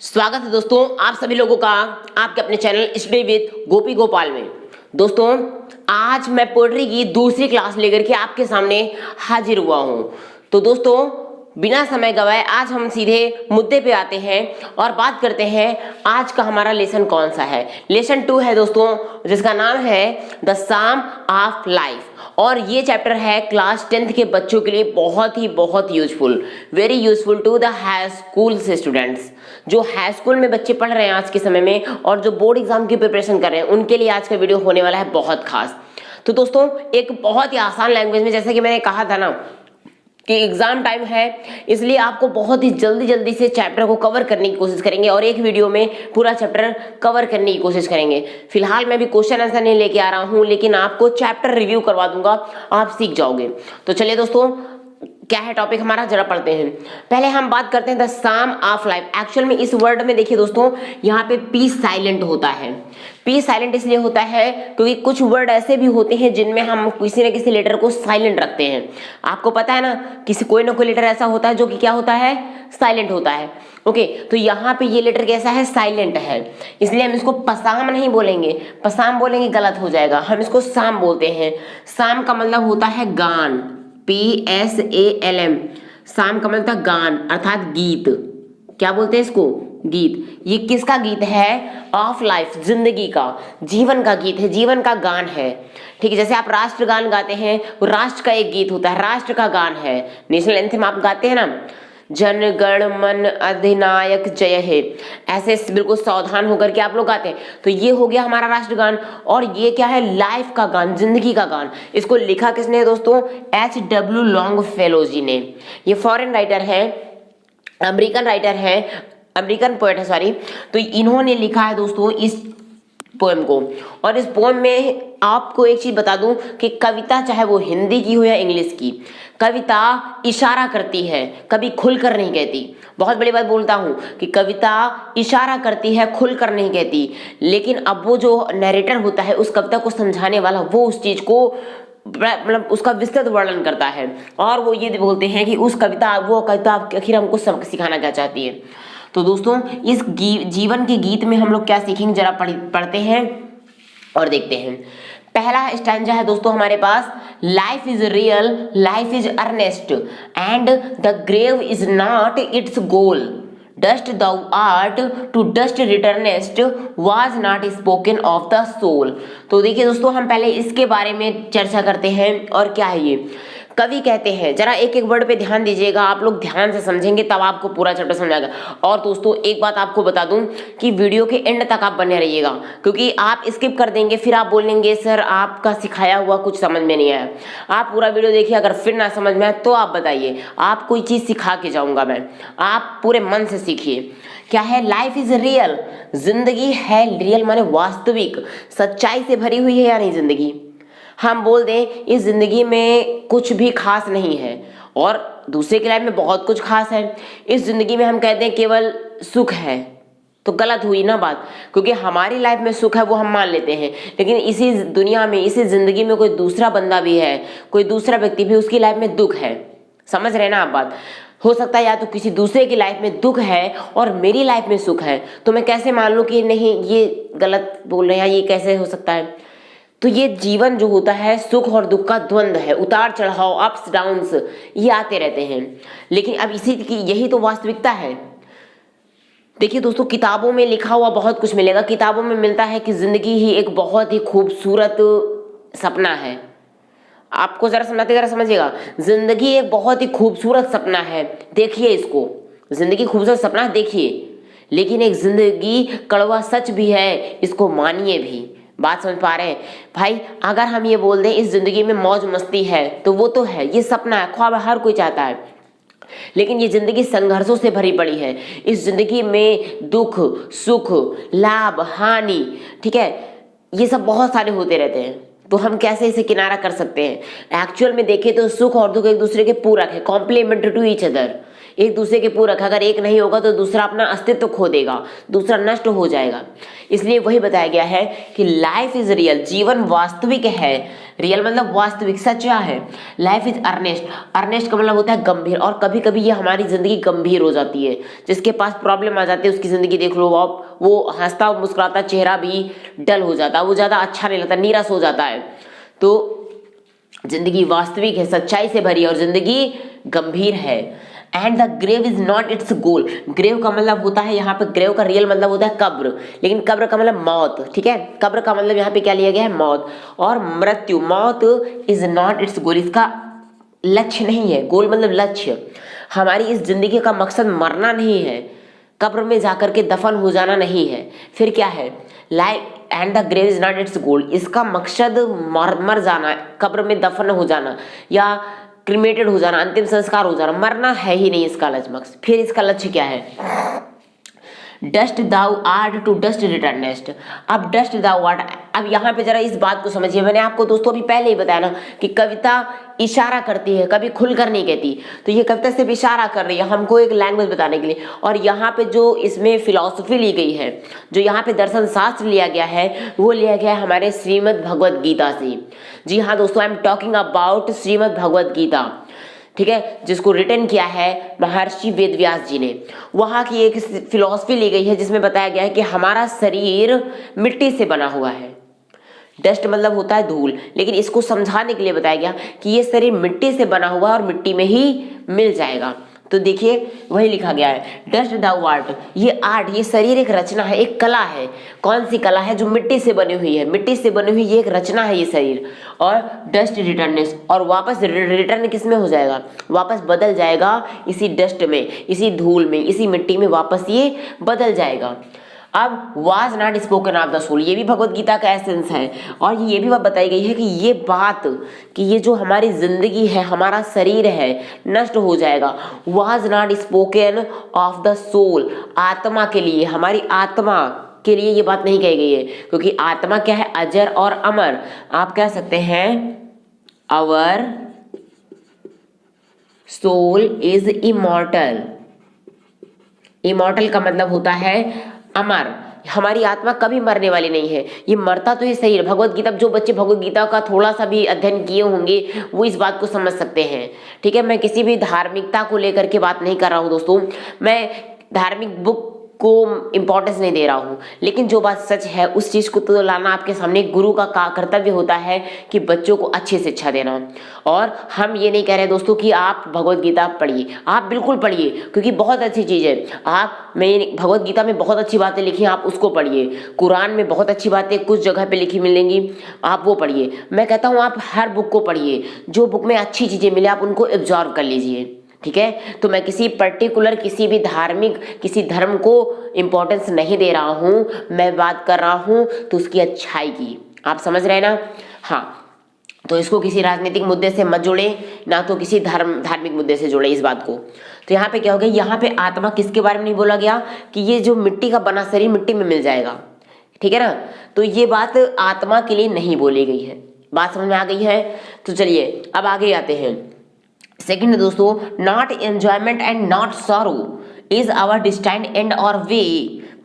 स्वागत है दोस्तों आप सभी लोगों का आपके अपने चैनल स्टडी विद गोपी गोपाल में। दोस्तों आज मैं पोएट्री की दूसरी क्लास लेकर के आपके सामने हाजिर हुआ हूं। तो दोस्तों बिना समय गवाए आज हम सीधे मुद्दे पे आते हैं और बात करते हैं आज का हमारा लेसन कौन सा है। लेसन 2 है दोस्तों, जिसका नाम है द साम ऑफ लाइफ, और ये चैप्टर है क्लास 10th के बच्चों के लिए बहुत useful, very useful to the high school से स्टूडेंट्स। जो हाई स्कूल में बच्चे पढ़ रहे हैं आज के समय में और जो बोर्ड एग्जाम की प्रिपरेशन कर रहे हैं उनके लिए आज का वीडियो होने वाला है बहुत खास। तो दोस्तों एक बहुत ही आसान लैंग्वेज में, जैसे कि मैंने कहा था ना कि एग्जाम टाइम है, इसलिए आपको बहुत ही जल्दी से चैप्टर को कवर करने की कोशिश करेंगे और एक वीडियो में पूरा चैप्टर कवर करने की कोशिश करेंगे। फिलहाल मैं भी क्वेश्चन आंसर नहीं लेके आ रहा हूं, लेकिन आपको चैप्टर रिव्यू करवा दूंगा, आप सीख जाओगे। तो चलिए दोस्तों क्या है टॉपिक हमारा, जरा पढ़ते हैं। पहले हम बात करते हैं the psalm of life. Actual में इस वर्ड में देखिए दोस्तों, यहाँ पे पी साइलेंट होता है। पी साइलेंट इसलिए होता है क्योंकि कुछ वर्ड ऐसे भी होते हैं जिनमें हम किसी न किसी लेटर को साइलेंट रखते हैं। आपको पता है ना, कोई ना कोई लेटर ऐसा होता है जो कि क्या होता है, साइलेंट होता है। ओके, तो यहाँ पे ये लेटर कैसा है, साइलेंट है, इसलिए हम इसको पसाम नहीं बोलेंगे। पसाम बोलेंगे गलत हो जाएगा, हम इसको साम बोलते हैं। साम का मतलब होता है गान, PSALM। साम का मतलब गान अर्थात गीत। क्या बोलते हैं इसको, गीत। ये किसका गीत है, ऑफ लाइफ, जिंदगी का, जीवन का गीत है, जीवन का गान है। ठीक है, जैसे आप राष्ट्रगान गाते हैं, वो राष्ट्र का एक गीत होता है, राष्ट्र का गान है। नेशनल एंथम आप गाते हैं ना, जन गण मन अधिनायक जय हे, ऐसे बिल्कुल सावधान होकर के आप लोग गाते हैं। तो ये हो गया हमारा राष्ट्रगान। और ये क्या है, लाइफ का गान, जिंदगी का गान। इसको लिखा किसने है दोस्तों, HW लॉन्गफेलो जी ने। ये फॉरेन राइटर है, अमेरिकन राइटर है, अमेरिकन पोएट है सॉरी। तो इन्होंने लिखा है दोस्तों इस पोएम को। और इस पोएम में आपको एक चीज बता दूं कि कविता चाहे वो हिंदी की हो या इंग्लिश की, कविता इशारा करती है, कभी खुलकर नहीं कहती। बहुत बड़ी बात बोलता हूं कि कविता इशारा करती है, खुलकर नहीं कहती। लेकिन अब वो जो नैरेटर होता है उस कविता को समझाने वाला, वो उस चीज को मतलब उसका विस्तृत वर्णन करता है और वो ये बोलते हैं कि वो कविता आखिर हमको सबक सिखाना क्या चाहती है। तो दोस्तों इस जीवन के गीत में हम लोग क्या सीखेंगे, जरा पढ़ते हैं और देखते हैं। पहला स्टैंजा है दोस्तों हमारे पास, life is real, life is earnest, and the grave is not its goal, dust thou art to dust returnest, was not spoken of the soul। तो देखिए दोस्तों हम पहले इसके बारे में चर्चा करते हैं। और क्या है ये, कवि कहते हैं, जरा एक एक वर्ड पे ध्यान दीजिएगा, आप लोग ध्यान से समझेंगे तब आपको पूरा चैप्टर समझ आएगा। और दोस्तों एक बात आपको बता दूं कि वीडियो के एंड तक आप बने रहिएगा, क्योंकि आप स्किप कर देंगे फिर आप बोलेंगे सर आपका सिखाया हुआ कुछ समझ में नहीं आया। आप पूरा वीडियो देखिए, अगर फिर ना समझ में आए तो आप बताइए, आप कोई चीज सिखा के जाऊंगा मैं, आप पूरे मन से सीखिए। क्या है, लाइफ इज रियल, जिंदगी है रियल माने वास्तविक, सच्चाई से भरी हुई है या नहीं जिंदगी। हम बोल दें इस जिंदगी में कुछ भी खास नहीं है और दूसरे की लाइफ में बहुत कुछ खास है, इस जिंदगी में हम कहते हैं केवल सुख है, तो गलत हुई ना बात, क्योंकि हमारी लाइफ में सुख है वो हम मान लेते हैं, लेकिन इसी दुनिया में, इसी जिंदगी में कोई दूसरा बंदा भी है, कोई दूसरा व्यक्ति भी, उसकी लाइफ में दुख है। समझ रहे ना आप बात। हो सकता है या तो किसी दूसरे की लाइफ में दुख है और मेरी लाइफ में सुख है, तो मैं कैसे मान लूं कि नहीं ये गलत बोल रहे हैं, ये कैसे हो सकता है। तो ये जीवन जो होता है सुख और दुख का द्वंद्व है, उतार चढ़ाव, अप्स डाउन्स, ये आते रहते हैं। लेकिन अब इसी की यही तो वास्तविकता है। देखिए दोस्तों किताबों में लिखा हुआ बहुत कुछ मिलेगा, किताबों में मिलता है कि जिंदगी ही एक बहुत ही खूबसूरत सपना है। आपको जरा समझाते, जरा समझिएगा, जिंदगी एक बहुत ही खूबसूरत सपना है, देखिए इसको, जिंदगी खूबसूरत सपना देखिए, लेकिन एक जिंदगी कड़वा सच भी है, इसको मानिए भी। बात समझ पा रहे हैं भाई। अगर हम ये बोल दें इस जिंदगी में मौज मस्ती है, तो वो तो है, ये सपना है, ख्वाब हर कोई चाहता है, लेकिन ये जिंदगी संघर्षों से भरी पड़ी है। इस जिंदगी में दुख सुख, लाभ हानि, ठीक है, ये सब बहुत सारे होते रहते हैं। तो हम कैसे इसे किनारा कर सकते हैं। एक्चुअल में देखें तो सुख और दुख एक दूसरे के पूरक है, कॉम्प्लीमेंट्री टू ईच अदर। एक दूसरे के पूरक, अगर एक नहीं होगा तो दूसरा अपना अस्तित्व खो देगा, दूसरा नष्ट हो जाएगा। इसलिए वही बताया गया है कि लाइफ इज रियल, जीवन वास्तविक है। रियल मतलब वास्तविक, सच्चा है। लाइफ इज अर्नेस्ट, अर्नेस्ट का मतलब होता है गंभीर, और कभी कभी ये हमारी जिंदगी गंभीर हो जाती है। जिसके पास प्रॉब्लम आ जाती है उसकी जिंदगी देख लो आप, वो हंसता मुस्कुराता चेहरा भी डल हो जाता है, वो ज्यादा अच्छा नहीं लगता, नीरस हो जाता है। तो जिंदगी वास्तविक है, सच्चाई से भरी है, और जिंदगी गंभीर है। And the grave is not its goal. Grave का मतलब होता है, यहाँ पे ग्रेव का रियल मतलब होता है कब्र, लेकिन कब्र का मतलब मौत, ठीक है। कब्र का मतलब यहाँ पे क्या लिया गया है, मौत। और मृत्यु, मौत इज नॉट इट्स गोल, इसका लक्ष्य नहीं है। गोल मतलब लक्ष्य। हमारी इस जिंदगी का मकसद मरना नहीं है, कब्र में जाकर के दफन हो जाना नहीं है। फिर क्या है, life and the grave is not its goal, इसका मकसद मर जाना, कब्र में दफन हो जाना या क्रिमेटेड हो जाना, अंतिम संस्कार हो जाना, मरना है ही नहीं इसका लक्ष्य मकसद। फिर इसका लक्ष्य क्या है, dust thou art to dust returnest. अब डस्ट दाउ आर्ट, अब यहाँ पे जरा इस बात को समझिए। मैंने आपको दोस्तों अभी पहले ही बताया ना कि कविता इशारा करती है, कभी खुलकर नहीं कहती। तो ये कविता सिर्फ इशारा कर रही है हमको एक लैंग्वेज बताने के लिए। और यहाँ पे जो इसमें फिलॉसफी ली गई है, जो यहाँ पे दर्शन शास्त्र लिया गया है, वो लिया गया है हमारे श्रीमद् भगवद गीता से। जी हाँ दोस्तों, I am talking about Shrimad Bhagavad Gita, ठीक है, जिसको रिटन किया है महर्षि वेदव्यास जी ने। वहां की एक फिलॉसफी ली गई है जिसमें बताया गया है कि हमारा शरीर मिट्टी से बना हुआ है। डस्ट मतलब होता है धूल, लेकिन इसको समझाने के लिए बताया गया कि ये शरीर मिट्टी से बना हुआ है और मिट्टी में ही मिल जाएगा। तो देखिए वही लिखा गया है, डस्ट दाउ आर्ट, ये आर्ट, ये शरीर एक रचना है, एक कला है। कौन सी कला है, जो मिट्टी से बनी हुई है, मिट्टी से बनी हुई ये एक रचना है ये शरीर। और डस्ट रिटर्नेस, और वापस रिटर्न किस में हो जाएगा, वापस बदल जाएगा इसी डस्ट में, इसी धूल में, इसी मिट्टी में वापस ये बदल जाएगा। अब was not spoken of the soul, ये भी भगवत गीता का एसेंस है। और ये भी बात बताई गई है कि ये बात, कि ये जो हमारी जिंदगी है, हमारा शरीर है, नष्ट हो जाएगा। Was not spoken of the soul, आत्मा के लिए, हमारी आत्मा के लिए ये बात नहीं कही गई है, क्योंकि आत्मा क्या है, अजर और अमर। आप कह सकते हैं our soul is immortal. Immortal का मतलब होता है अमर, हमारी आत्मा कभी मरने वाली नहीं है। ये मरता तो ये सही है। भगवत गीता, जो बच्चे भगवत गीता का थोड़ा सा भी अध्ययन किए होंगे वो इस बात को समझ सकते हैं, ठीक है। मैं किसी भी धार्मिकता को लेकर के बात नहीं कर रहा हूँ दोस्तों, मैं धार्मिक बुक को इम्पोर्टेंस नहीं दे रहा हूँ, लेकिन जो बात सच है उस चीज़ को तो लाना आपके सामने। गुरु का कर्तव्य होता है कि बच्चों को अच्छी शिक्षा देना। और हम ये नहीं कह रहे दोस्तों कि आप भगवत गीता पढ़िए, आप बिल्कुल पढ़िए, क्योंकि बहुत अच्छी चीज़ है। आप, मैं भगवत गीता में बहुत अच्छी बातें लिखी हैं, आप उसको पढ़िए। कुरान में बहुत अच्छी बातें कुछ जगह पे लिखी मिलेंगी, आप वो पढ़िए। मैं कहता हूँ आप हर बुक को पढ़िए, जो बुक में अच्छी चीज़ें मिले आप उनको एब्जॉर्व कर लीजिए, ठीक है। तो मैं किसी पर्टिकुलर, किसी भी धार्मिक, किसी धर्म को इम्पोर्टेंस नहीं दे रहा हूँ, मैं बात कर रहा हूँ तो उसकी अच्छाई की। आप समझ रहे हैं ना? हाँ, तो इसको किसी राजनीतिक मुद्दे से मत जोड़े, ना तो किसी धार्मिक मुद्दे से जोड़े इस बात को। तो यहाँ पे क्या हो गया, यहाँ पे आत्मा किसके बारे में नहीं बोला गया कि ये जो मिट्टी का बना शरीर मिट्टी में मिल जाएगा, ठीक है ना। तो ये बात आत्मा के लिए नहीं बोली गई है। बात समझ में आ गई है? तो चलिए अब आगे आते हैं। सेकंड दोस्तों, not enjoyment and not sorrow is our destined end or way,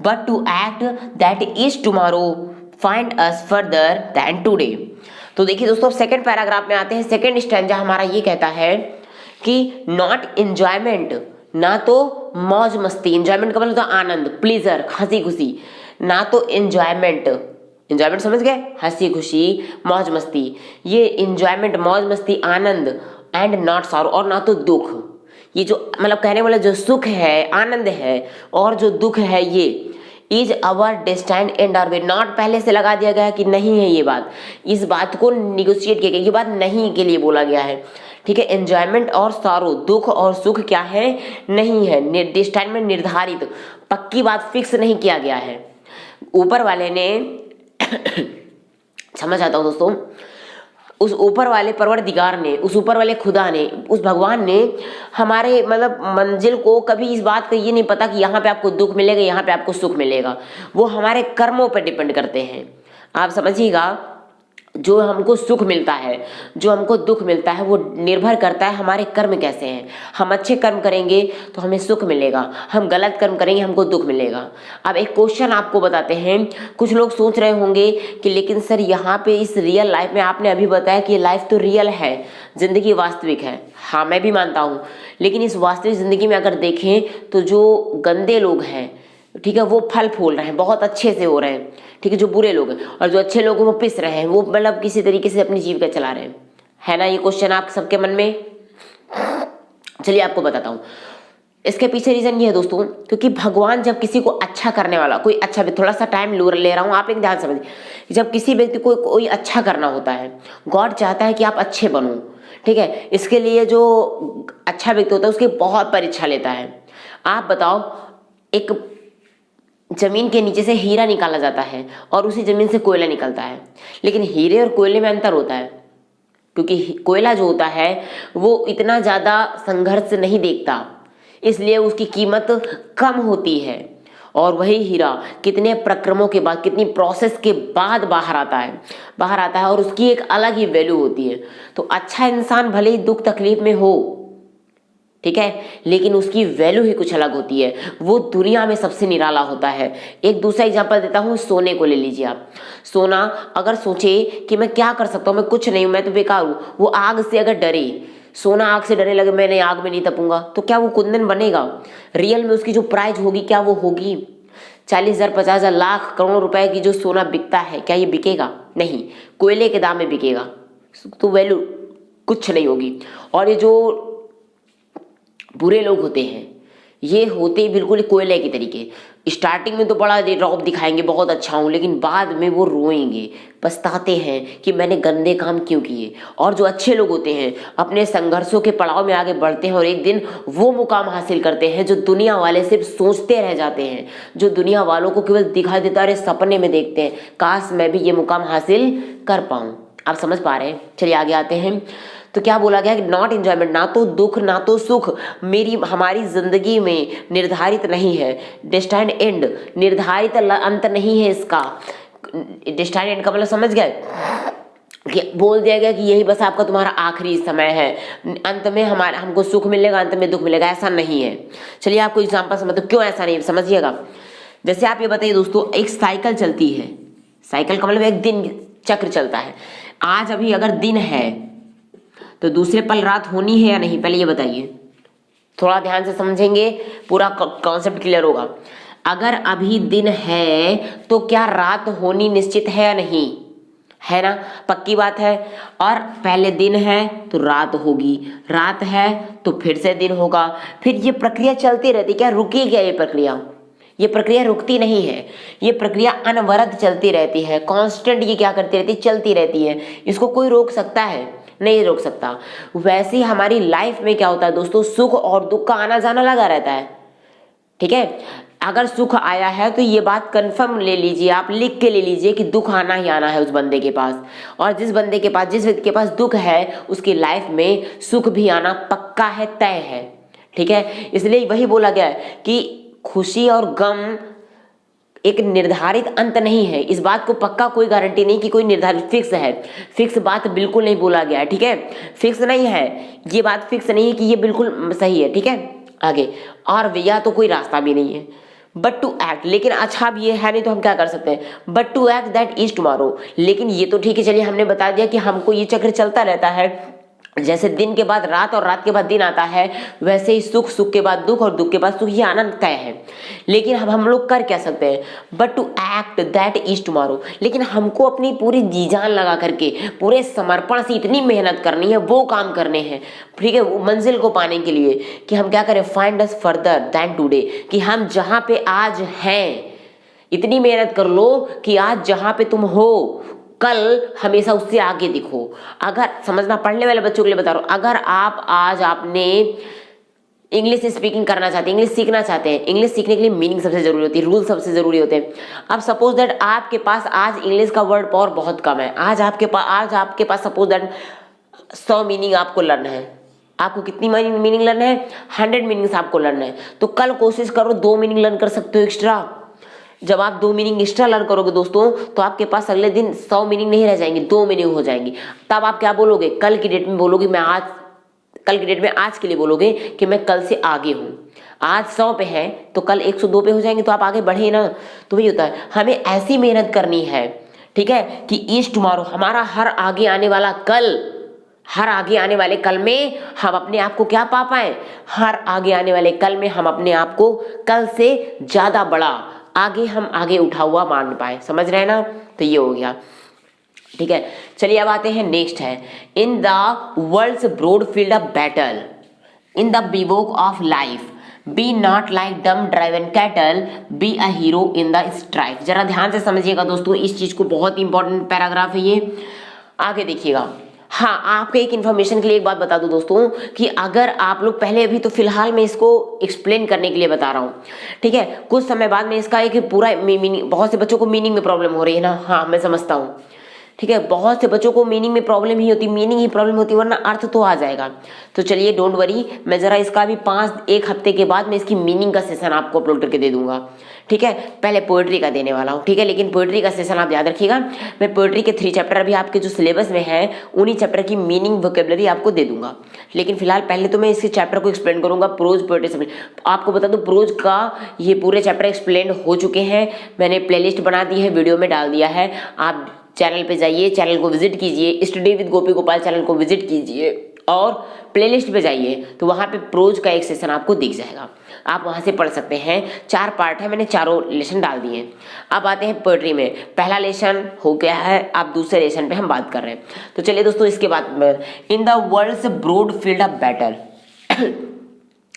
but to act that is tomorrow find us further than today. तो देखिए दोस्तों, सेकंड पैराग्राफ में आते हैं। सेकंड स्टैंजा हमारा ये कहता है कि नॉट एंजॉयमेंट, ना तो मौज मस्ती, एंजॉयमेंट का मतलब तो आनंद, प्लीजर, हंसी खुशी, ना तो एंजॉयमेंट, एंजॉयमेंट समझ गए, हंसी खुशी, मौज मस्ती, ये एंजॉयमेंट, मौज मस्ती, आनंद, एंड नॉट सॉरो, और ना तो दुख। ये जो मतलब कहने वाला जो सुख है, आनंद है, और जो दुख है, ये is our destiny and our way. Not पहले से लगा दिया गया है कि नहीं है ये बात, इस बात को निगोशिएट किया गया, ये बात नहीं के लिए बोला गया है, ठीक है। एंजॉयमेंट और सॉरो, दुख और सुख क्या है, नहीं है, डेस्टाइन में निर्धारित, पक्की बात, फिक्स नहीं किया गया है। ऊपर वाले ने समझ आता हूँ दोस्तों, उस ऊपर वाले परवरदिगार ने, उस ऊपर वाले खुदा ने, उस भगवान ने हमारे मतलब मंजिल को कभी इस बात का ये नहीं पता कि यहाँ पे आपको दुख मिलेगा, यहाँ पे आपको सुख मिलेगा। वो हमारे कर्मों पर डिपेंड करते हैं, आप समझिएगा। जो हमको सुख मिलता है, जो हमको दुख मिलता है, वो निर्भर करता है हमारे कर्म कैसे हैं। हम अच्छे कर्म करेंगे तो हमें सुख मिलेगा, हम गलत कर्म करेंगे हमको दुख मिलेगा। अब एक क्वेश्चन आपको बताते हैं। कुछ लोग सोच रहे होंगे कि लेकिन सर यहाँ पे इस रियल लाइफ में आपने अभी बताया कि लाइफ तो रियल है, जिंदगी वास्तविक है। हाँ, मैं भी मानता हूँ, लेकिन इस वास्तविक जिंदगी में अगर देखें तो जो गंदे लोग हैं, ठीक है, वो फल फूल रहे हैं, बहुत अच्छे से हो रहे हैं, ठीक है, जो बुरे लोग हैं, और जो अच्छे लोग हैं वो पिस रहे हैं, वो मतलब किसी तरीके से अपनी जीविका चला रहे हैं। है ना ये क्वेश्चन आप सबके मन में? चलिए आपको बताता हूँ इसके पीछे रीजन ये है दोस्तों, क्योंकि भगवान जब किसी को अच्छा करने वाला, कोई अच्छा, थोड़ा सा टाइम ले रहा हूँ, आप एक ध्यान समझिए। जब किसी व्यक्ति को कोई अच्छा करना होता है, गॉड चाहता है कि आप अच्छे बनो, ठीक है। इसके लिए जो अच्छा व्यक्ति होता है उसकी बहुत परीक्षा लेता है। आप बताओ, एक जमीन के नीचे से हीरा निकाला जाता है और उसी जमीन से कोयला निकलता है, लेकिन हीरे और कोयले में अंतर होता है, क्योंकि कोयला जो होता है वो इतना ज्यादा संघर्ष नहीं देखता, इसलिए उसकी कीमत कम होती है। और वही हीरा कितने प्रक्रमों के बाद, कितनी प्रोसेस के बाद बाहर आता है और उसकी एक अलग ही वैल्यू होती है। तो अच्छा इंसान भले ही दुख तकलीफ में हो, ठीक है, लेकिन उसकी वैल्यू ही कुछ अलग होती है, वो दुनिया में सबसे निराला होता है। एक दूसरा एग्जांपल देता हूँ, सोने को ले लीजिए आप। सोना अगर सोचे कि मैं क्या कर सकता हूँ, मैं कुछ नहीं हूँ, मैं तो बेकार हूँ, वो आग से अगर डरे, सोना आग से डरने लगे, मैंने आग में नहीं तपूंगा, तो क्या वो कुंदन बनेगा? रियल में उसकी जो प्राइस होगी, क्या वो होगी? 40,000, 50,000, लाख, करोड़ों रुपए की जो सोना बिकता है, क्या ये बिकेगा? नहीं, कोयले के दाम में बिकेगा, तो वैल्यू कुछ नहीं होगी। और ये जो बुरे लोग होते हैं, ये होते बिल्कुल कोयले के तरीके। स्टार्टिंग में तो बड़ा रौब दिखाएंगे, बहुत अच्छा हूँ, लेकिन बाद में वो रोएंगे, पछताते हैं कि मैंने गंदे काम क्यों किए। और जो अच्छे लोग होते हैं अपने संघर्षों के पड़ाव में आगे बढ़ते हैं और एक दिन वो मुकाम हासिल करते हैं जो दुनिया वाले सिर्फ सोचते रह जाते हैं, जो दुनिया वालों को केवल दिखाई देता है, सपने में देखते हैं, काश मैं भी ये मुकाम हासिल कर पाऊँ। आप समझ पा रहे हैं? चलिए आगे आते हैं। तो क्या बोला गया कि नॉट एंजॉयमेंट, ना तो दुख ना तो सुख हमारी जिंदगी में निर्धारित नहीं है। डेस्टाइन्ड एंड, निर्धारित अंत नहीं है इसका। डेस्टाइन्ड एंड का मतलब समझ गए कि बोल दिया गया कि यही बस आपका तुम्हारा आखिरी समय है, अंत में हमको सुख मिलेगा, अंत में दुख मिलेगा, ऐसा नहीं है। चलिए आपको एग्जांपल समझ, तो क्यों ऐसा नहीं समझिएगा। जैसे आप ये बताइए दोस्तों, एक साइकिल चलती है, साइकिल का मतलब एक दिन चक्र चलता है। आज अभी अगर दिन है तो दूसरे पल रात होनी है या नहीं, पहले ये बताइए। थोड़ा ध्यान से समझेंगे, पूरा कॉन्सेप्ट क्लियर होगा। अगर अभी दिन है तो क्या रात होनी निश्चित है या नहीं? है ना, पक्की बात है। और पहले दिन है तो रात होगी, रात है तो फिर से दिन होगा, फिर ये प्रक्रिया चलती रहती। क्या रुकी क्या ये प्रक्रिया? ये प्रक्रिया रुकती नहीं है, ये प्रक्रिया अनवरत चलती रहती है, कांस्टेंट ये क्या करती रहती है, चलती रहती है। इसको कोई रोक सकता है? नहीं रोक सकता। वैसे ही हमारी लाइफ में क्या होता है दोस्तों, सुख और दुख का आना जाना लगा रहता है, ठीक है। अगर सुख आया है तो ये बात कंफर्म ले लीजिए, आप लिख के ले लीजिए कि दुख आना ही आना है उस बंदे के पास। और जिस बंदे के पास, जिस व्यक्ति के पास दुख है, उसकी लाइफ में सुख भी आना पक्का है, तय है, ठीक है। इसलिए वही बोला गया है कि खुशी और गम एक निर्धारित अंत नहीं है। इस बात को पक्का कोई गारंटी नहीं कि कोई निर्धारित फिक्स है, फिक्स बात बिल्कुल नहीं बोला गया है, ठीक है। फिक्स नहीं है, ये बात फिक्स नहीं है कि ये बिल्कुल सही है, ठीक है। आगे, और या तो कोई रास्ता भी नहीं है, बट टू एक्ट। लेकिन अच्छा अब ये है नहीं तो हम क्या कर सकते हैं, but to act that is tomorrow. लेकिन ये तो ठीक है, चलिए हमने बता दिया कि हमको ये चक्र चलता रहता है। जैसे दिन के बाद रात और रात के बाद दिन आता है, वैसे ही सुख, सुख के बाद दुख और दुख के बाद सुख, ये आनंद तय है। लेकिन हम लोग कर क्या सकते हैं, but to act that is tomorrow. लेकिन हमको अपनी पूरी जी जान लगा करके, पूरे समर्पण से इतनी मेहनत करनी है, वो काम करने हैं, ठीक है, वो मंजिल को पाने के लिए कि हम क्या करें, find us further than today, कि हम जहाँ पे आज हैं इतनी मेहनत कर लो कि आज जहाँ पे तुम हो कल हमेशा उससे आगे दिखो। अगर समझना, पढ़ने वाले बच्चों के लिए बता रहा हूँ, अगर आप आज आपने इंग्लिश स्पीकिंग करना चाहते हैं, इंग्लिश सीखना चाहते हैं, इंग्लिश सीखने के लिए मीनिंग सबसे जरूरी होती है, रूल सबसे जरूरी होते हैं। अब सपोज दैट आपके पास आज इंग्लिश का वर्ड पावर बहुत कम है, आज आपके पास सपोज दैट 100 मीनिंग आपको लर्न है। आपको कितनी मीनिंग लर्न है? 100 मीनिंग्स आपको लर्न है। तो कल कोशिश करो 2 मीनिंग लर्न कर सकते हो एक्स्ट्रा, जब आप 2 मीनिंग एक्स्ट्रा लर्न करोगे दोस्तों, तो आपके पास अगले दिन 100 मीनिंग नहीं रह जाएंगी, 2 मीनिंग हो जाएंगी। तब आप क्या बोलोगे, कल की डेट में बोलोगे मैं आज, कल की डेट में आज के लिए बोलोगे कि मैं कल से आगे हूँ। आज 100 पे है तो कल 102 पे हो जाएंगे, तो आप आगे बढ़े ना। तो वही होता है, हमें ऐसी मेहनत करनी है, ठीक है, कि ईच टुमारो, हमारा हर आगे आने वाला कल, हर आगे आने वाले कल में हम अपने आप को क्या पा पाए, हर आगे आने वाले कल में हम अपने आप को कल से ज्यादा बड़ा आगे हम आगे उठा हुआ मान पाए। समझ रहे हैं ना। तो ये हो गया, ठीक है। चलिए अब आते हैं, नेक्स्ट है, in the world's broad field of battle, in the bivouac of life, be not like dumb driven cattle, be a hero in the strife. जरा ध्यान से समझिएगा दोस्तों, इस चीज को, बहुत इंपॉर्टेंट पैराग्राफ है ये, आगे देखिएगा। हाँ, आपको एक इन्फॉर्मेशन के लिए एक बात बता दूं दोस्तों, कि अगर आप लोग पहले, अभी तो फिलहाल मैं इसको एक्सप्लेन करने के लिए बता रहा हूँ, ठीक है। कुछ समय बाद में इसका एक पूरा मीनिंग, बहुत से बच्चों को मीनिंग में प्रॉब्लम हो रही है ना, हाँ मैं समझता हूँ, ठीक है, बहुत से बच्चों को मीनिंग में प्रॉब्लम ही होती, मीनिंग ही प्रॉब्लम होती, वरना अर्थ तो आ जाएगा। तो चलिए डोंट वरी, मैं जरा इसका भी 1 हफ्ते के बाद मैं इसकी मीनिंग का सेशन आपको अपलोड करके दे दूंगा, ठीक है। पहले पोएट्री का देने वाला हूँ, ठीक है, लेकिन पोएट्री का सेशन आप याद रखिएगा, मैं पोएट्री के 3 चैप्टर अभी आपके जो सिलेबस में है, उन्हीं चैप्टर की मीनिंग वोकेबलरी आपको दे दूंगा। लेकिन फिलहाल पहले तो मैं इस चैप्टर को एक्सप्लेन करूंगा, प्रोज पोएट्री। आपको बता दूं, प्रोज का ये पूरे चैप्टर एक्सप्लेन हो चुके हैं, मैंने प्लेलिस्ट बना दी है, वीडियो में डाल दिया है। आप चैनल पे जाइए, चैनल को विजिट कीजिए, study with Gopi Gopal channel को विजिट कीजिए, और प्लेलिस्ट पे जाइए, तो वहाँ पे प्रोज का एक सेशन आपको दिख जाएगा, आप वहाँ से पढ़ सकते हैं। 4 पार्ट है, मैंने चारों लेसन डाल दिए। अब आते हैं पोएट्री में, पहला लेसन हो गया है, अब दूसरे लेसन पे हम बात कर रहे हैं। तो चलिए दोस्तों, इसके बाद, in the world's broad field of battle,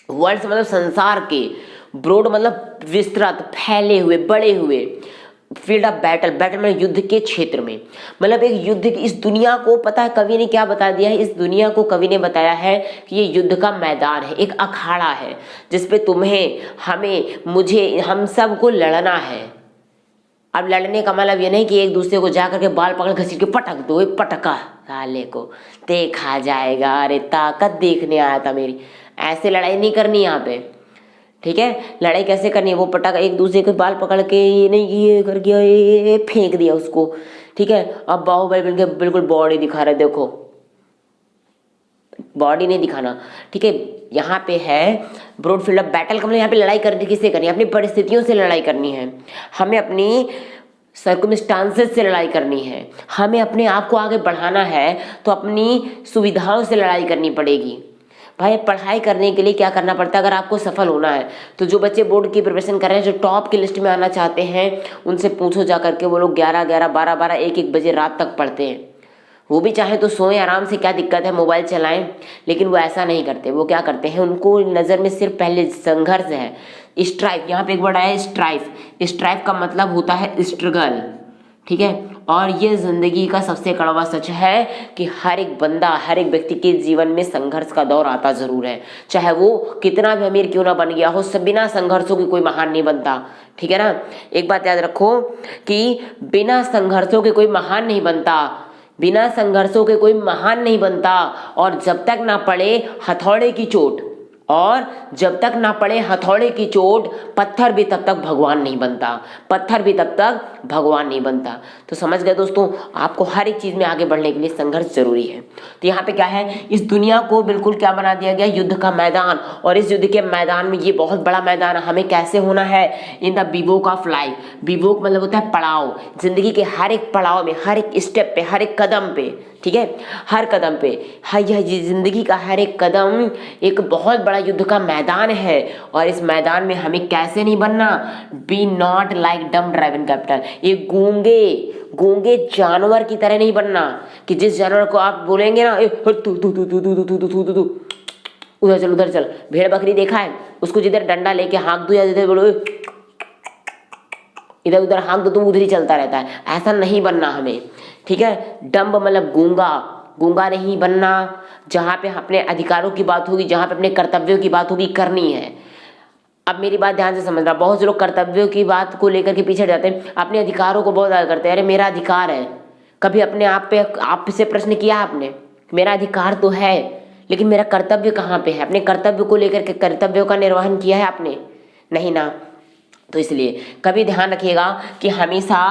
world's मतलब संसार के, ब्रॉड मतलब विस्तृत, फैले हुए, बड़े हुए, फील्ड ऑफ बैटल, बैटल में युद्ध के क्षेत्र में, मतलब एक युद्ध, इस दुनिया को पता है कवि ने क्या बता दिया है, इस दुनिया को कवि ने बताया है कि ये युद्ध का मैदान है, एक अखाड़ा है, जिसपे तुम्हें, हमें, मुझे, हम सब को लड़ना है। अब लड़ने का मतलब ये नहीं कि एक दूसरे को जा करके बाल पकड़ घसीट के पटक दो, पटका साले को, देखा जाएगा, अरे ताकत देखने आया था मेरी, ऐसे लड़ाई नहीं करनी यहाँ पे, ठीक है। लड़ाई कैसे करनी है, वो पटाखा एक दूसरे के बाल पकड़ के, ये नहीं कि ये कर गया, ये फेंक दिया उसको, ठीक है। अब बाहुबली बन के बिल्कुल बॉडी दिखा रहे, देखो बॉडी नहीं दिखाना, ठीक है। यहाँ पे है ब्रॉड फील्ड ऑफ बैटल का मतलब यहाँ पे लड़ाई करनी, किससे करनी है, अपनी परिस्थितियों से लड़ाई करनी है, हमें अपनी सर्कमस्टांसेस से लड़ाई करनी है, हमें अपने आप को आगे बढ़ाना है, तो अपनी सुविधाओं से लड़ाई करनी पड़ेगी। भाई पढ़ाई करने के लिए क्या करना पड़ता है, अगर आपको सफल होना है, तो जो बच्चे बोर्ड की प्रिपरेशन कर रहे हैं, जो टॉप की लिस्ट में आना चाहते हैं, उनसे पूछो जा करके, वो लोग 11-11, 12-12, 1-1 बजे रात तक पढ़ते हैं। वो भी चाहे तो सोएं आराम से, क्या दिक्कत है, मोबाइल चलाएं, लेकिन वो ऐसा नहीं करते। वो क्या करते हैं, उनको नज़र में सिर्फ पहले संघर्ष है, स्ट्राइफ, यहाँ पे एक वर्ड आया स्ट्राइफ, स्ट्राइफ का मतलब होता है स्ट्रगल, ठीक है। और ये जिंदगी का सबसे कड़वा सच है कि हर एक बंदा, हर एक व्यक्ति के जीवन में संघर्ष का दौर आता जरूर है, चाहे वो कितना भी अमीर क्यों ना बन गया हो, सब बिना संघर्षों के कोई महान नहीं बनता, ठीक है ना। एक बात याद रखो कि बिना संघर्षों के कोई महान नहीं बनता, बिना संघर्षों के कोई महान नहीं बनता, और जब तक ना पड़े हथौड़े की चोट, और जब तक ना पड़े हथौड़े की चोट, पत्थर भी तब तक भगवान नहीं बनता, पत्थर भी तब तक भगवान नहीं बनता। तो समझ गए दोस्तों, आपको हर एक चीज में आगे बढ़ने के लिए संघर्ष जरूरी है। तो यहाँ पे क्या है, इस दुनिया को बिल्कुल क्या बना दिया गया, युद्ध का मैदान, और इस युद्ध के मैदान में, ये बहुत बड़ा मैदान है, हमें कैसे होना है, in the bivouac of life, बिवोक मतलब होता है पड़ाव, जिंदगी के हर एक पड़ाव में, हर एक स्टेप पे, हर एक कदम पे, ठीक है, हर कदम पे, यह जिंदगी का हर एक कदम एक बहुत बड़ा युद्ध का मैदान है, और इस मैदान में हमें कैसे नहीं बनना, be not like dumb driven capital, एक गूंगे जानवर की तरह नहीं बनना, कि जिस जानवर को आप बोलेंगे ना, तू तू तू तू तू तू तू तू तू उधर चल, भेड़ बकरी देखा है, उसको जिधर डंडा लेके हाँक दो, या जिधर बोलो इधर उधर हाँक दो, तो उधर ही चलता रहता है, ऐसा नहीं बनना हमें, ठीक है। डम्ब मतलब गूंगा नहीं बनना, जहाँ पे अपने अधिकारों की बात होगी, जहाँ पे अपने कर्तव्यों की बात होगी, करनी है। अब मेरी बात ध्यान से समझना, बहुत से लोग कर्तव्यों की बात को लेकर के पीछे जाते हैं, अपने अधिकारों को बहुत ज़्यादा करते हैं, अरे मेरा अधिकार है, कभी अपने आप से प्रश्न किया आपने, मेरा अधिकार तो है, लेकिन मेरा कर्तव्य कहाँ पे है, अपने कर्तव्य को लेकर के कर्तव्यों का निर्वहन किया है आपने, नहीं ना। तो इसलिए कभी ध्यान रखिएगा कि हमेशा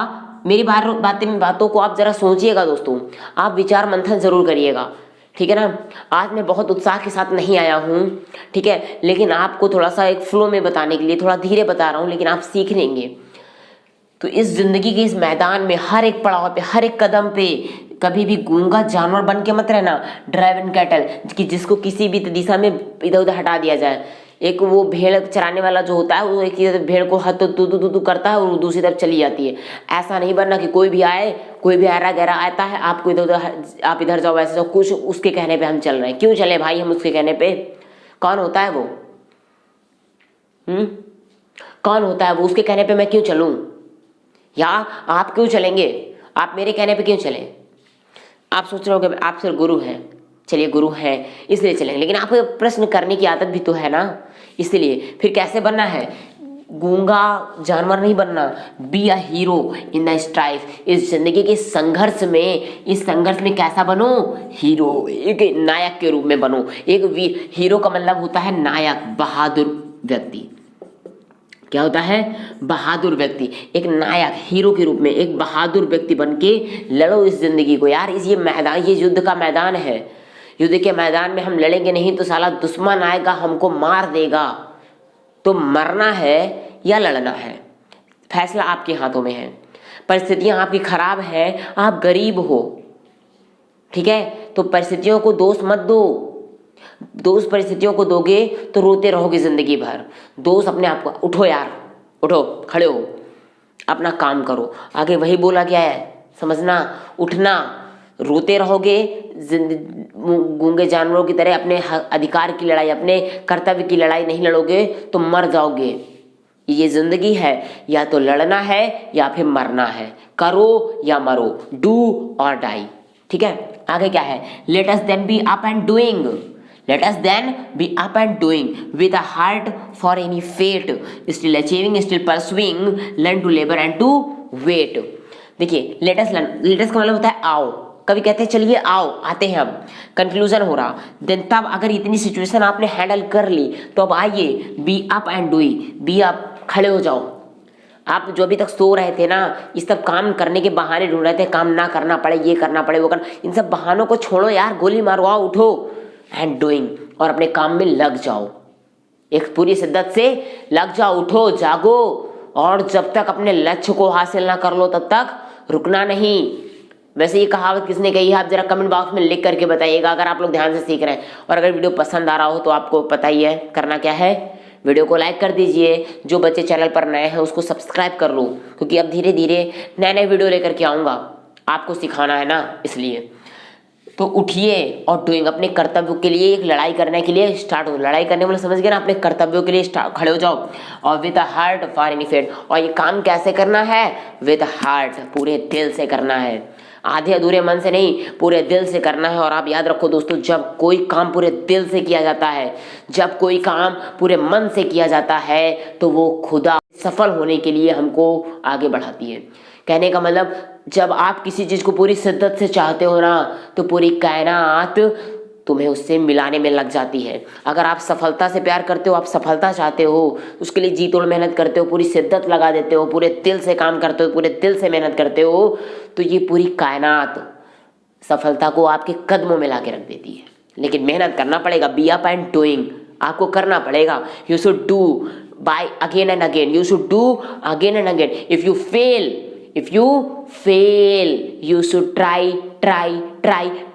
मेरी बातों को आप जरा सोचिएगा दोस्तों, आप विचार मंथन जरूर करिएगा, ठीक है ना। आज मैं बहुत उत्साह के साथ नहीं आया हूँ, ठीक है, लेकिन आपको थोड़ा सा एक फ्लो में बताने के लिए थोड़ा धीरे बता रहा हूँ, लेकिन आप सीख लेंगे। तो इस जिंदगी के इस मैदान में हर एक पड़ाव पे, हर एक कदम पे कभी भी गूंगा जानवर बन के मत रहना, ड्राइवन कैटल, कि जिसको किसी भी दिशा में इधर उधर हटा दिया जाए। एक वो भेड़ चराने वाला जो होता है, वो एक भेड़ को हाथ तू करता है और दूसरी तरफ चली जाती है। ऐसा नहीं बनना कि कोई भी आए, कोई भी ऐरा गहरा आता है, आपको इधर उधर, आप इधर जाओ वैसे जाओ, कुछ उसके कहने पे हम चल रहे हैं। क्यों चले भाई हम उसके कहने पे? कौन होता है वो? कौन होता है वो? उसके कहने पे मैं क्यों चलूं? या आप क्यों चलेंगे? आप मेरे कहने पे क्यों चलें? आप सोच रहे हो कि आप सिर्फ गुरु हैं, चलिए गुरु हैं इसलिए चलेंगे, लेकिन आपको प्रश्न करने की आदत भी तो है ना। इसलिए फिर कैसे बनना है? गूंगा जानवर नहीं बनना, B a hero in the strife. इस जिंदगी के संघर्ष में, इस संघर्ष में कैसा बनो? हीरो, एक नायक के रूप में बनो। एक हीरो का मतलब होता है नायक, बहादुर व्यक्ति। क्या होता है? बहादुर व्यक्ति। एक नायक, हीरो के रूप में एक बहादुर व्यक्ति बन के लड़ो इस जिंदगी को। यार ये मैदान, ये युद्ध का मैदान है। युद्ध के मैदान में हम लड़ेंगे नहीं तो साला दुश्मन आएगा, हमको मार देगा। तो मरना है या लड़ना है, फैसला आपके हाथों में है। परिस्थितियां आपकी खराब है, आप गरीब हो, ठीक है, तो परिस्थितियों को दोष मत दो। दोष परिस्थितियों को दोगे तो रोते रहोगे जिंदगी भर। दोष अपने आप को, उठो यार, उठो, खड़े हो, अपना काम करो। आगे वही बोला गया है, समझना, उठना। रोते रहोगे गूंगे जानवरों की तरह, अपने अधिकार की लड़ाई, अपने कर्तव्य की लड़ाई नहीं लड़ोगे तो मर जाओगे। ये जिंदगी है, या तो लड़ना है या फिर मरना है, करो या मरो, डू और डाई, ठीक है। आगे क्या है? Let us then be up and doing, let us then be up and doing with a heart for any fate, still achieving, still pursuing, learn to labor and to wait। देखिए let us learn, let us का मतलब होता है आओ। कभी कहते हैं चलिए आओ, आते हैं, अब कंक्लूजन हो रहा। देन तब अगर इतनी सिचुएशन आपने हैंडल कर ली तो अब आइए B up and doing, be up, खड़े हो जाओ। आप जो अभी तक सो रहे थे ना, इस सब काम करने के बहाने ढूंढ रहे थे, काम ना करना पड़े, ये करना पड़े, वो करना, इन सब बहानों को छोड़ो यार, गोली मारो, आओ, उठो एंड डूइंग, और अपने काम में लग जाओ। एक पूरी शिद्दत से लग जाओ, उठो, जागो, और जब तक अपने लक्ष्य को हासिल ना कर लो तब तक रुकना नहीं। वैसे ये कहावत किसने कही है आप जरा कमेंट बॉक्स में लिख करके बताइएगा, अगर आप लोग ध्यान से सीख रहे हैं। और अगर वीडियो पसंद आ रहा हो तो आपको पता ही है करना क्या है, वीडियो को लाइक कर दीजिए। जो बच्चे चैनल पर नए हैं उसको सब्सक्राइब कर लो, क्योंकि अब धीरे धीरे नए नए वीडियो लेकर के आऊँगा, आपको सिखाना है ना, इसलिए। तो उठिए और डूइंग, अपने कर्तव्यों के लिए, एक लड़ाई करने के लिए स्टार्ट हो। लड़ाई करने वाला समझ गए ना, अपने कर्तव्यों के लिए खड़े हो जाओ, और with a heart for any fate. और ये काम कैसे करना है? विद हार्ट, पूरे दिल से करना है, आधे अधूरे मन से नहीं, पूरे दिल से करना है। और आप याद रखो दोस्तों, जब कोई काम पूरे दिल से किया जाता है, जब कोई काम पूरे मन से किया जाता है, तो वो खुदा सफल होने के लिए हमको आगे बढ़ाती है। कहने का मतलब, जब आप किसी चीज को पूरी शिद्दत से चाहते हो ना, तो पूरी कायनात तुम्हें उससे मिलाने में लग जाती है। अगर आप सफलता से प्यार करते हो, आप सफलता चाहते हो, उसके लिए जी तोड़ मेहनत करते हो, पूरी शिद्दत लगा देते हो, पूरे दिल से काम करते हो, पूरे दिल से मेहनत करते हो, तो ये पूरी कायनात सफलता को आपके कदमों में ला के रख देती है। लेकिन मेहनत करना पड़ेगा, बी अप एंड डूइंग, आपको करना पड़ेगा। You should do by again and again, you should do again and again. If you fail you should try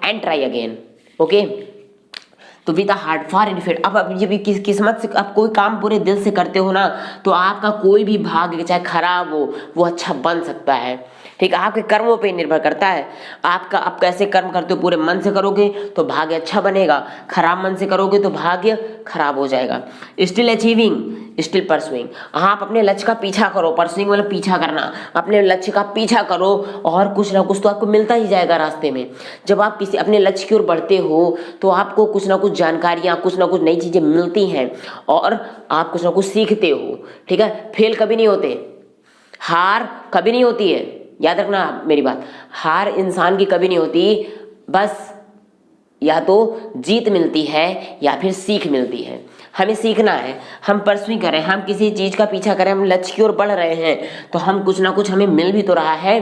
and try again, okay? तो with heart for any fate. अब ये भी किस्मत से आप कोई काम पूरे दिल से करते हो ना, तो आपका कोई भी भाग्य चाहे खराब हो, वो अच्छा बन सकता है, ठीक है। आपके कर्मों पे निर्भर करता है, आपका आप कैसे कर्म करते हो। पूरे मन से करोगे तो भाग्य अच्छा बनेगा, खराब मन से करोगे तो भाग्य खराब हो जाएगा। स्टिल अचीविंग, स्टिल परसुइंग, आप अपने लक्ष्य का पीछा करो। परसुइंग मतलब पीछा करना, अपने लक्ष्य का पीछा करो, और कुछ ना कुछ तो आपको मिलता ही जाएगा रास्ते में। जब आप किसी अपने लक्ष्य की ओर बढ़ते हो तो आपको कुछ ना कुछ जानकारियाँ, कुछ ना कुछ नई चीजें मिलती हैं, और आप कुछ ना कुछ सीखते हो, ठीक है। फेल कभी नहीं होते, हार कभी नहीं होती है, याद रखना मेरी बात। हार इंसान की कभी नहीं होती, बस या तो जीत मिलती है या फिर सीख मिलती है। हमें सीखना है, हम परसुई करें, हम किसी चीज का पीछा करें, हम लक्ष्य की ओर बढ़ रहे हैं, तो हम कुछ ना कुछ हमें मिल भी तो रहा है।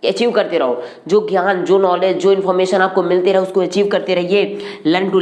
अचीव करते रहो, जो ज्ञान, जो नॉलेज, जो इन्फॉर्मेशन आपको मिलते रहे उसको अचीव करते रहिए। लर्न टू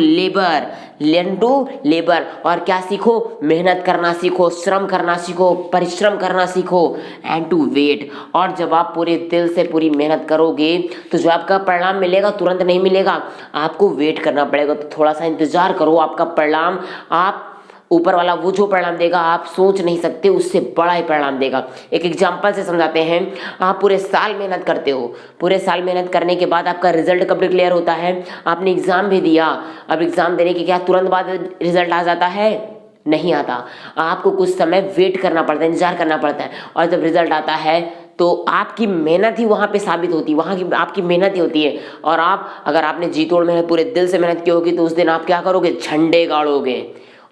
लेबर, और क्या सीखो, मेहनत करना सीखो, श्रम करना सीखो, परिश्रम करना सीखो, एंड टू वेट। और जब आप पूरे दिल से पूरी मेहनत करोगे तो जो आपका परिणाम मिलेगा तुरंत नहीं मिलेगा, आपको वेट करना पड़ेगा। तो थोड़ा सा इंतजार करो, आपका परिणाम, आप ऊपर वाला वो जो परिणाम देगा आप सोच नहीं सकते, उससे बड़ा ही परिणाम देगा। एक एग्जांपल से समझाते हैं, आप पूरे साल मेहनत करते हो, पूरे साल मेहनत करने के बाद आपका रिजल्ट कब डिक्लेयर होता है, आपने एग्जाम भी दिया, अब एग्जाम देने के क्या तुरंत बाद रिजल्ट आ जाता है, नहीं आता, आपको कुछ समय वेट करना पड़ता है, इंतजार करना पड़ता है। और जब रिजल्ट आता है तो आपकी मेहनत ही वहाँ पे साबित होती है, वहाँ की आपकी मेहनत ही होती है। और आप, अगर आपने जी तोड़ मेहनत पूरे दिल से मेहनत की होगी तो उस दिन आप क्या करोगे, झंडे गाड़ोगे,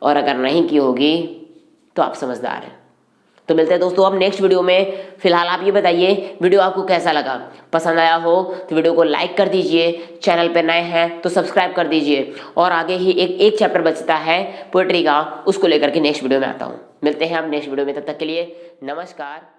और अगर नहीं की होगी तो आप समझदार हैं। तो मिलते हैं दोस्तों अब नेक्स्ट वीडियो में। फिलहाल आप ये बताइए वीडियो आपको कैसा लगा, पसंद आया हो तो वीडियो को लाइक कर दीजिए, चैनल पे नए हैं तो सब्सक्राइब कर दीजिए। और आगे ही एक चैप्टर बचता है पोएट्री का, उसको लेकर के नेक्स्ट वीडियो में आता हूँ। मिलते हैं अब नेक्स्ट वीडियो में, तब तक के लिए नमस्कार।